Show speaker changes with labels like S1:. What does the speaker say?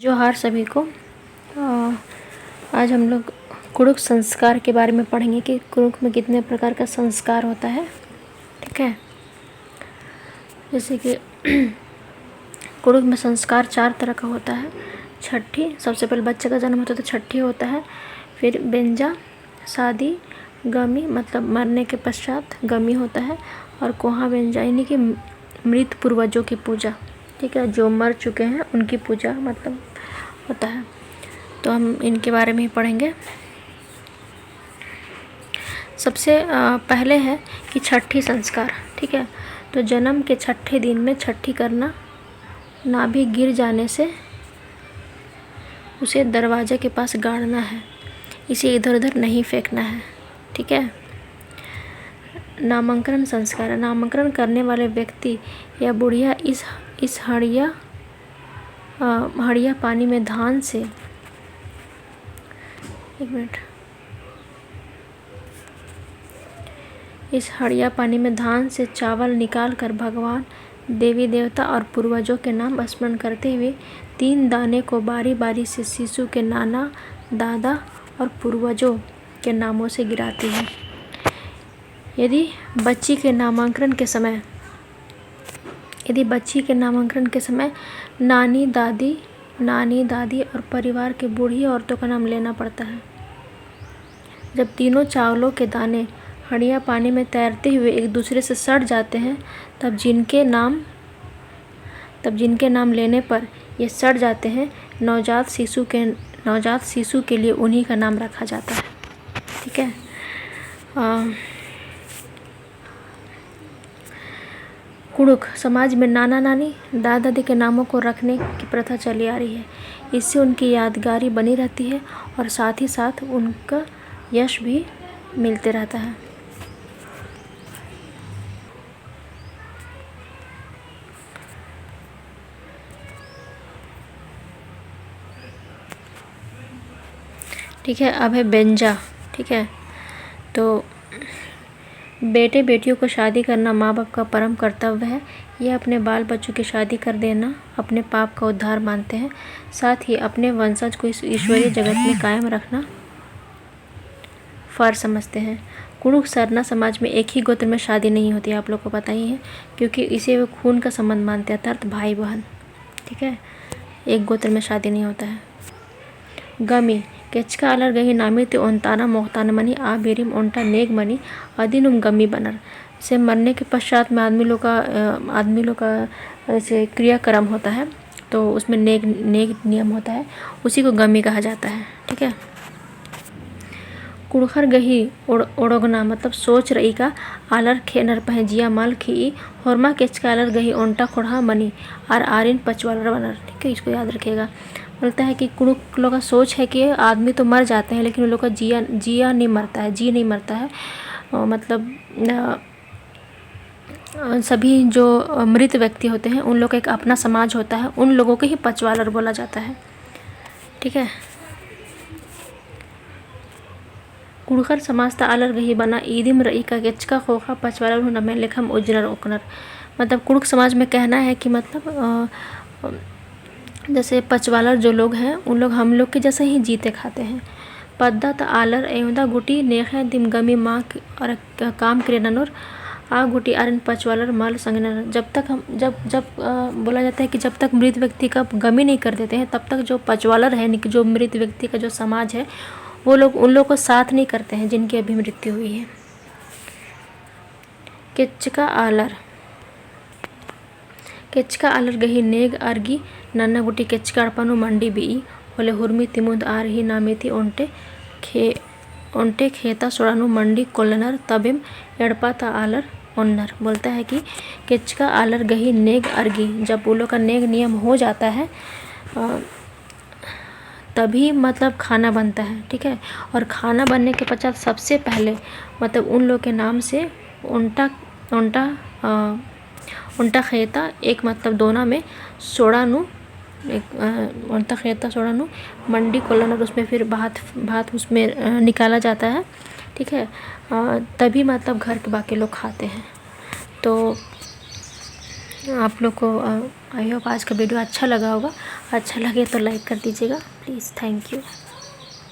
S1: जोहार सभी को। आज हम लोग कुड़ुक संस्कार के बारे में पढ़ेंगे कि कुड़ुक में कितने प्रकार का संस्कार होता है। ठीक है, जैसे कि कुड़ुक में संस्कार 4 तरह का होता है। छठी, सबसे पहले बच्चे का जन्म होता है तो छठी होता है। फिर बेंजा, शादी, गमी मतलब मरने के पश्चात गमी होता है। और कोहा बेंजा यानी कि मृत पूर्वजों की पूजा। ठीक है, जो मर चुके हैं उनकी पूजा मतलब होता है। तो हम इनके बारे में ही पढ़ेंगे। सबसे पहले है कि छठी संस्कार। ठीक है, तो जन्म के छठे दिन में छठी करना, नाभि गिर जाने से उसे दरवाजे के पास गाड़ना है, इसे इधर उधर नहीं फेंकना है। ठीक है। नामकरण संस्कार, नामकरण करने वाले व्यक्ति या बुढ़िया इस हड़िया पानी में धान से इस हड़िया पानी में धान से चावल निकाल कर भगवान, देवी देवता और पूर्वजों के नाम स्मरण करते हुए 3 दाने को बारी बारी से शिशु के नाना, दादा और पूर्वजों के नामों से गिराती है। यदि बच्ची के नामकरण के समय नानी दादी और परिवार के बूढ़ी औरतों का नाम लेना पड़ता है। जब तीनों चावलों के दाने हड़िया पानी में तैरते हुए एक दूसरे से सट जाते हैं, तब जिनके नाम लेने पर ये सट जाते हैं, नवजात शिशु के लिए उन्हीं का नाम रखा जाता है। ठीक है। कुड़ुक समाज में नाना नानी, दादा दादी के नामों को रखने की प्रथा चली आ रही है। इससे उनकी यादगारी बनी रहती है और साथ ही साथ उनका यश भी मिलते रहता है। ठीक है, अब है बेंजा। ठीक है, तो बेटे बेटियों को शादी करना माँ बाप का परम कर्तव्य है। यह अपने बाल बच्चों की शादी कर देना अपने पाप का उद्धार मानते हैं। साथ ही अपने वंशज को इस ईश्वरीय जगत में कायम रखना फर्ज समझते हैं। कुड़ुक सरना समाज में एक ही गोत्र में शादी नहीं होती, आप लोग को पता ही है, क्योंकि इसे वो खून का संबंध मानते हैं, अर्थात भाई बहन। ठीक है, एक गोत्र में शादी नहीं होता है। गमी, केचका अलर गही नामित ओंताना मोहतान मनी आ बेरिम ओंटा नेग मनी अदिनुम गमी बनर। से मरने के पश्चात में आदमी लोग का ऐसे क्रियाक्रम होता है, तो उसमें नेग नियम होता है, उसी को गमी कहा जाता है। ठीक है। कुड़खर गही ओड़ोगना मतलब सोच रही का आलर खे नर पहजिया माल खी होरमा केचका अलर गही ओंटा खोड़ा मनी आर आरिन पचवालर बनर। ठीक है, इसको याद रखिएगा। बोलता है कि कुड़ुक लोग का सोच है कि आदमी तो मर जाते हैं, लेकिन उन लोग का जी नहीं मरता है। मतलब सभी जो मृत व्यक्ति होते हैं उन लोग का एक अपना समाज होता है, उन लोगों को ही पचवालर बोला जाता है। ठीक है। कुड़खर समाज आलर गही बना ईदिम रई का गेचका खोखा पचवालर हूँ नमे लेखम उजनर ओकनर। मतलब कुड़ुक समाज में कहना है कि मतलब जैसे पचवालर जो लोग हैं उन लोग हम लोग के जैसे ही जीते खाते हैं। पद्दत आलर एवदा गुटी नेखे दिम गमी माँ और काम क्रेनर आ गुटी आरन पचवालर माल संगनर। जब बोला जाता है कि जब तक मृत व्यक्ति का गमी नहीं कर देते हैं, तब तक जो पचवालर है, जो मृत व्यक्ति का जो समाज है, वो लोग उन लोग को साथ नहीं करते हैं जिनकी अभी मृत्यु हुई है। केचका आलर गही नेग अर्गी नन्ना गुटी केचका अड़पनु मंडी बी होले हुर्मी तिमुद आर ही नामेती ओंटे खेता सोड़ानु मंडी कोलनर तबिम एड़पाता आलर ओन्नर। बोलता है कि केचका आलर गही नेग अर्गी, जब उन लोग का नेग नियम हो जाता है तभी मतलब खाना बनता है। ठीक है, और खाना बनने के पश्चात सबसे पहले मतलब उन लोग के नाम से उंटा खेता एक मतलब दोना में सोड़ानु उंटा खेता सोड़ानु मंडी कोलनर, उसमें फिर भात उसमें निकाला जाता है। ठीक है, तभी मतलब घर के बाकी लोग खाते हैं। तो आप लोग को आई होप आज का वीडियो अच्छा लगा होगा। अच्छा लगे तो लाइक कर दीजिएगा प्लीज़। Thank you.